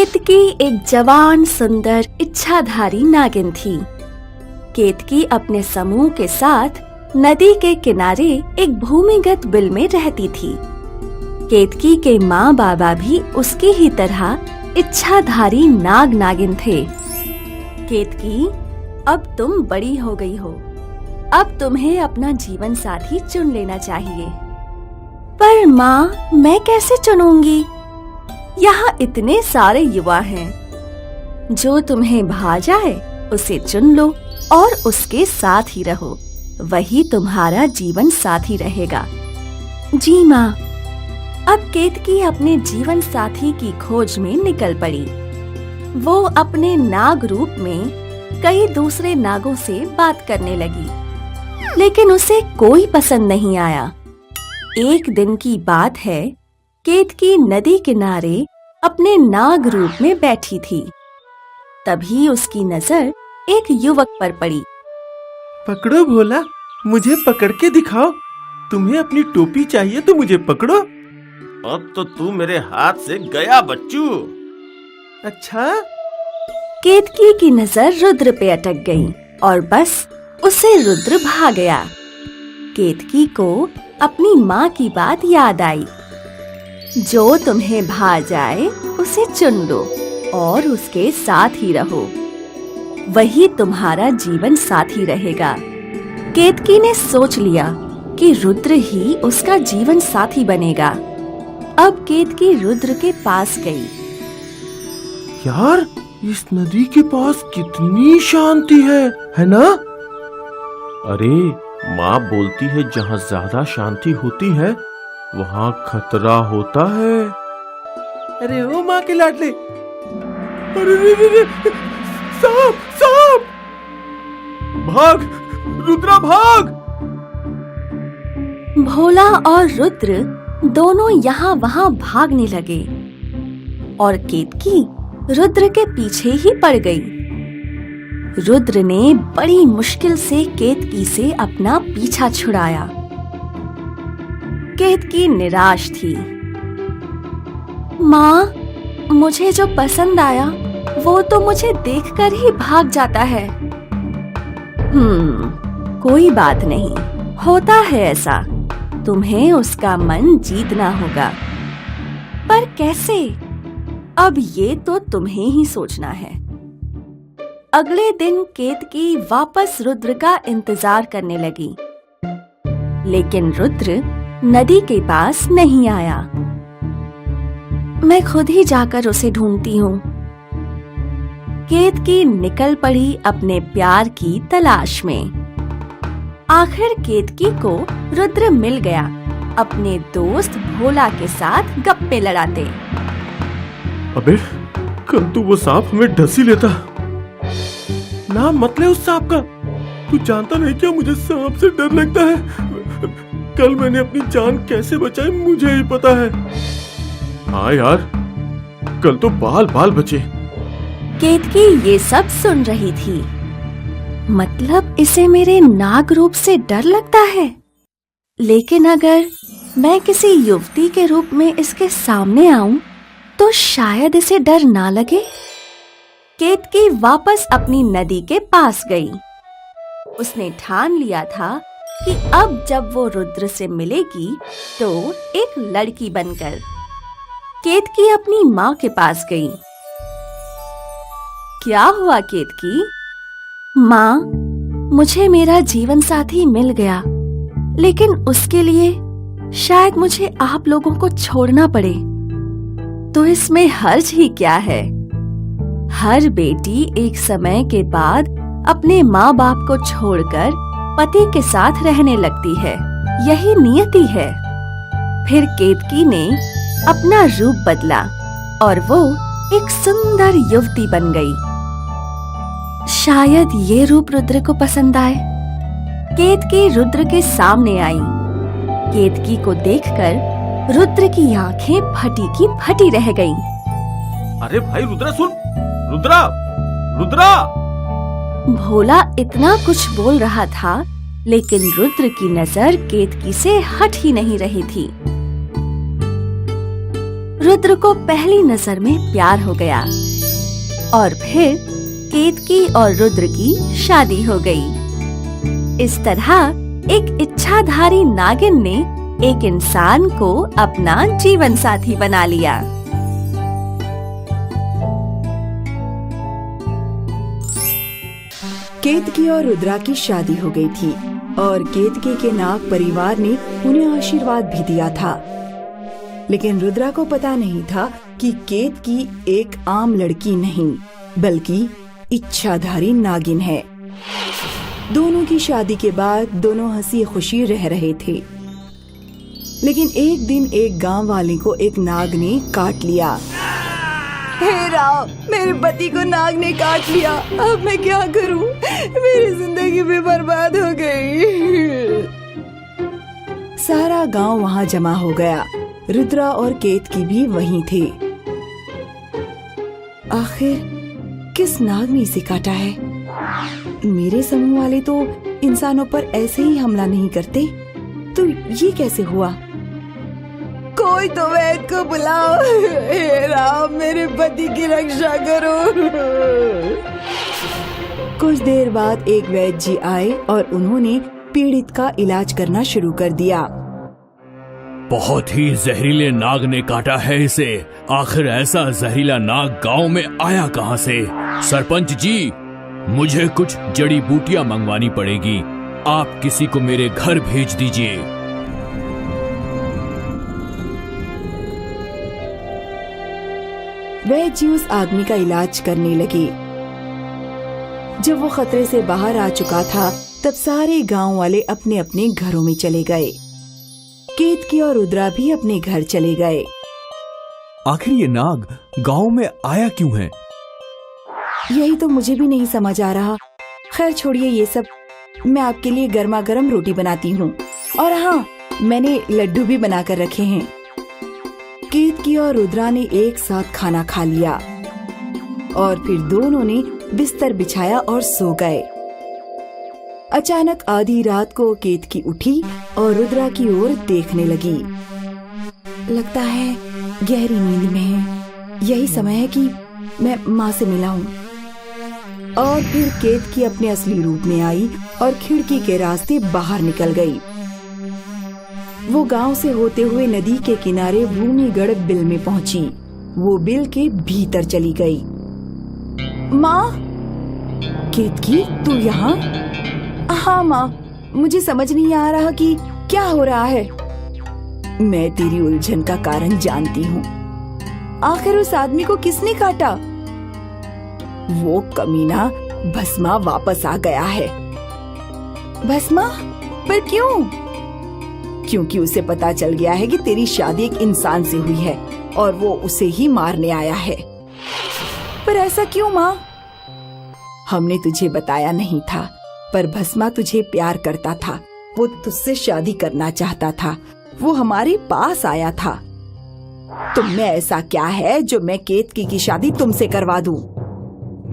केतकी एक जवान सुंदर इच्छाधारी नागिन थी। केतकी अपने समूह के साथ नदी के किनारे एक भूमिगत बिल में रहती थी। केतकी के माँ बाबा भी उसकी ही तरह इच्छाधारी नाग नागिन थे। केतकी, अब तुम बड़ी हो गई हो, अब तुम्हें अपना जीवन साथी चुन लेना चाहिए। पर माँ, मैं कैसे चुनूंगी? यहाँ इतने सारे युवा हैं। जो तुम्हें भा जाए उसे चुन लो और उसके साथ ही रहो, वही तुम्हारा जीवन साथी रहेगा। जी माँ। अब केतकी अपने जीवन साथी की खोज में निकल पड़ी। वो अपने नाग रूप में कई दूसरे नागों से बात करने लगी, लेकिन उसे कोई पसंद नहीं आया। एक दिन की बात है, केतकी नदी किनारे अपने नाग रूप में बैठी थी। तभी उसकी नजर एक युवक पर पड़ी। पकड़ो भोला, मुझे पकड़ के दिखाओ। तुम्हें अपनी टोपी चाहिए तो मुझे पकड़ो। अब तो तू मेरे हाथ से गया बच्चू। अच्छा। केतकी की नजर रुद्र पे अटक गई और बस उसे रुद्र भा गया। केतकी को अपनी माँ की बात याद आई। जो तुम्हें भा जाए उसे चुन लो और उसके साथ ही रहो, वही तुम्हारा जीवन साथी रहेगा। केतकी ने सोच लिया कि रुद्र ही उसका जीवन साथी बनेगा। अब केतकी रुद्र के पास गई। यार, इस नदी के पास कितनी शांति है ना? अरे, माँ बोलती है जहाँ ज्यादा शांति होती है वहाँ खतरा होता है। अरे ओ माँ के लाडले, अरे रे, सांप सांप! भाग रुद्रा, भाग! भोला और रुद्र दोनों यहाँ वहाँ भागने लगे और केतकी रुद्र के पीछे ही पड़ गई। रुद्र ने बड़ी मुश्किल से केतकी से अपना पीछा छुड़ाया। केतकी निराश थी। माँ, मुझे जो पसंद आया वो तो मुझे देखकर ही भाग जाता है। कोई बात नहीं, होता है ऐसा। तुम्हें उसका मन जीतना होगा। पर कैसे? अब ये तो तुम्हें ही सोचना है। अगले दिन केतकी वापस रुद्र का इंतजार करने लगी, लेकिन रुद्र नदी के पास नहीं आया। मैं खुद ही जाकर उसे ढूंढती हूँ। केतकी निकल पड़ी अपने प्यार की तलाश में। आखिर केतकी को रुद्र मिल गया, अपने दोस्त भोला के साथ गप्पे लड़ाते। अबे, कल तो वो सांप हमें डसी लेता। नाम मत ले उस सांप का। तू जानता नहीं क्या, मुझे सांप से डर लगता है। कल मैंने अपनी जान कैसे बचाई मुझे ही पता है। हाँ यार, कल तो बाल बाल बचे। केतकी ये सब सुन रही थी। मतलब इसे मेरे नाग रूप से डर लगता है, लेकिन अगर मैं किसी युवती के रूप में इसके सामने आऊं तो शायद इसे डर ना लगे। केतकी वापस अपनी नदी के पास गई। उसने ठान लिया था कि अब जब वो रुद्र से मिलेगी तो एक लड़की बनकर। केतकी अपनी माँ के पास गई। क्या हुआ केतकी? माँ, मुझे मेरा जीवन साथी मिल गया, लेकिन उसके लिए शायद मुझे आप लोगों को छोड़ना पड़े। तो इसमें हर्ज ही क्या है? हर बेटी एक समय के बाद अपने माँ बाप को छोड़कर पति के साथ रहने लगती है, यही नियति है। फिर केतकी ने अपना रूप बदला और वो एक सुंदर युवती बन गई। शायद ये रूप रुद्र को पसंद आए। केतकी रुद्र के सामने आई। केतकी को देखकर रुद्र की आंखें फटी की फटी रह गईं। अरे भाई रुद्रा, सुन! रुद्रा, रुद्रा! भोला इतना कुछ बोल रहा था, लेकिन रुद्र की नजर केतकी से हट ही नहीं रही थी। रुद्र को पहली नजर में प्यार हो गया और फिर केतकी और रुद्र की शादी हो गई। इस तरह एक इच्छाधारी नागिन ने एक इंसान को अपना जीवन साथी बना लिया। केतकी और रुद्रा की शादी हो गई थी और केतकी के नाग परिवार ने उन्हें आशीर्वाद भी दिया था। लेकिन रुद्रा को पता नहीं था कि केतकी एक आम लड़की नहीं बल्कि इच्छाधारी नागिन है। दोनों की शादी के बाद दोनों हंसी खुशी रह रहे थे। लेकिन एक दिन एक गांव वाले को एक नाग ने काट लिया। हे राम, मेरे पति को नाग ने काट लिया, अब मैं क्या करूं? मेरी जिंदगी भी बर्बाद हो गई। सारा गांव वहां जमा हो गया। रुद्रा और केतकी भी वहीं थे। आखिर किस नाग ने इसे काटा है? मेरे समूह वाले तो इंसानों पर ऐसे ही हमला नहीं करते, तो ये कैसे हुआ? कोई तो वैद्य को बुलाओ। हे राम, मेरे पति की रक्षा करो। कुछ देर बाद एक वैद्य जी आए और उन्होंने पीड़ित का इलाज करना शुरू कर दिया। बहुत ही जहरीले नाग ने काटा है इसे। आखिर ऐसा जहरीला नाग गांव में आया कहां से? सरपंच जी, मुझे कुछ जड़ी बूटियां मंगवानी पड़ेगी। आप किसी को मेरे घर भेज दीजिए। वैद्य जी उस आदमी का इलाज करने लगे। जब वो खतरे से बाहर आ चुका था, तब सारे गांव वाले अपने अपने घरों में चले गए। केतकी और रुद्रा भी अपने घर चले गए। आखिर ये नाग गांव में आया क्यों है? यही तो मुझे भी नहीं समझ आ रहा। खैर छोड़िए ये सब, मैं आपके लिए गर्मा गर्म रोटी बनाती हूँ। और हाँ, मैंने लड्डू भी बनाकर रखे हैं। केतकी और रुद्रा ने एक साथ खाना खा लिया और फिर दोनों ने बिस्तर बिछाया और सो गए। अचानक आधी रात को केतकी उठी और रुद्रा की ओर देखने लगी। लगता है गहरी नींद में है। यही समय है कि मैं माँ से मिलाऊं। और फिर केतकी अपने असली रूप में आई और खिड़की के रास्ते बाहर निकल गई। वो गांव से होते हुए नदी के किनारे भूमिगढ़ बिल में पहुंची। वो बिल के भीतर चली गई। माँ! केतकी, तू यहाँ? हाँ माँ, मुझे समझ नहीं आ रहा कि क्या हो रहा है। मैं तेरी उलझन का कारण जानती हूँ। आखिर उस आदमी को किसने काटा? वो कमीना भस्मा वापस आ गया है। भस्मा? पर क्यों? क्योंकि उसे पता चल गया है कि तेरी शादी एक इंसान से हुई है और वो उसे ही मारने आया है। पर ऐसा क्यों माँ? हमने तुझे बताया नहीं था, पर भस्मा तुझे प्यार करता था। वो तुझसे शादी करना चाहता था। वो हमारे पास आया था। तुम में ऐसा क्या है जो मैं केतकी की शादी तुमसे करवा दूं?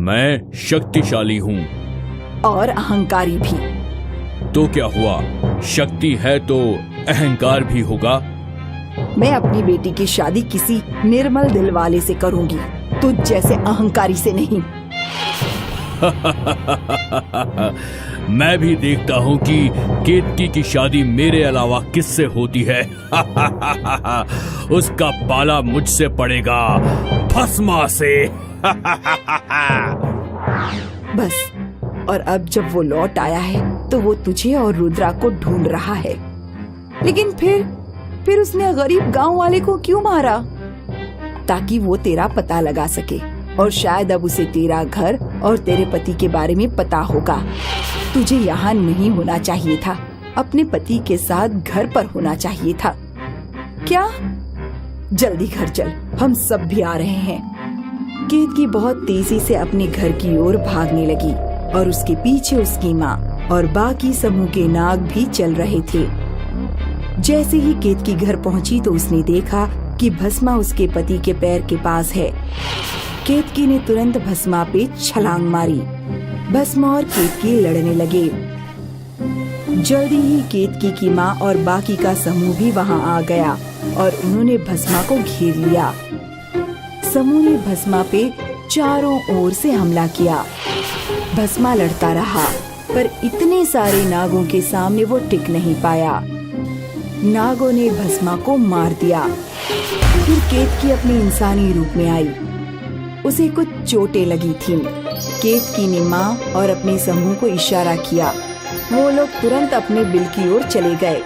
मैं शक्तिशाली हूँ। और अहंकारी भी। तो क्या हुआ? शक्ति है तो अहंकार भी होगा। मैं अपनी बेटी की शादी किसी निर्मल दिल वाले से करूंगी, तुझ जैसे अहंकारी से नहीं। मैं भी देखता हूँ कि केतकी की शादी मेरे अलावा किससे होती है। उसका पाला मुझसे पड़ेगा, भस्मा से। बस, और अब जब वो लौट आया है तो वो तुझे और रुद्रा को ढूंढ रहा है। लेकिन फिर उसने गरीब गांव वाले को क्यों मारा? ताकि वो तेरा पता लगा सके। और शायद अब उसे तेरा घर और तेरे पति के बारे में पता होगा। तुझे यहाँ नहीं होना चाहिए था, अपने पति के साथ घर पर होना चाहिए था। क्या? जल्दी घर चल, हम सब भी आ रहे हैं। केतकी बहुत तेजी से अपने घर की ओर भागने लगी और उसके पीछे उसकी माँ और बाकी समूह के नाग भी चल रहे थे। जैसे ही केतकी घर पहुंची तो उसने देखा कि भस्मा उसके पति के पैर के पास है। केतकी ने तुरंत भस्मा पे छलांग मारी। भस्मा और केतकी लड़ने लगे। जल्दी ही केतकी की माँ और बाकी का समूह भी वहाँ आ गया और उन्होंने भस्मा को घेर लिया। समूह ने भस्मा पे चारों ओर से हमला किया। भस्मा लड़ता रहा, पर इतने सारे नागों के सामने वो टिक नहीं पाया। नागों ने भस्मा को मार दिया। फिर केतकी अपने इंसानी रूप में आई। उसे कुछ चोटें लगी थीं। केतकी ने माँ और अपने समूह को इशारा किया। वो लोग तुरंत अपने बिल की ओर चले गए।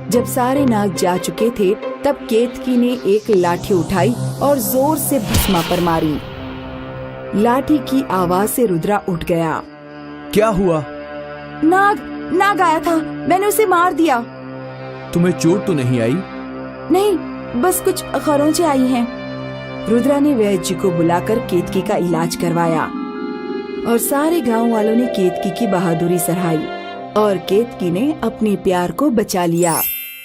जब सारे नाग जा चुके थे, तब केतकी ने एक लाठी उठाई और जोर से भस्मा पर मारी। लाठी की आवाज से रुद्रा उठ गया। क्या हुआ? नाग आया था, मैंने उसे मार दिया। तुम्हें चोट तो नहीं आई? नहीं, बस कुछ खरोंचें आई हैं। रुद्रा ने वैद्य जी को बुलाकर केतकी का इलाज करवाया और सारे गांव वालों ने केतकी की बहादुरी सराही और केतकी ने अपने प्यार को बचा लिया।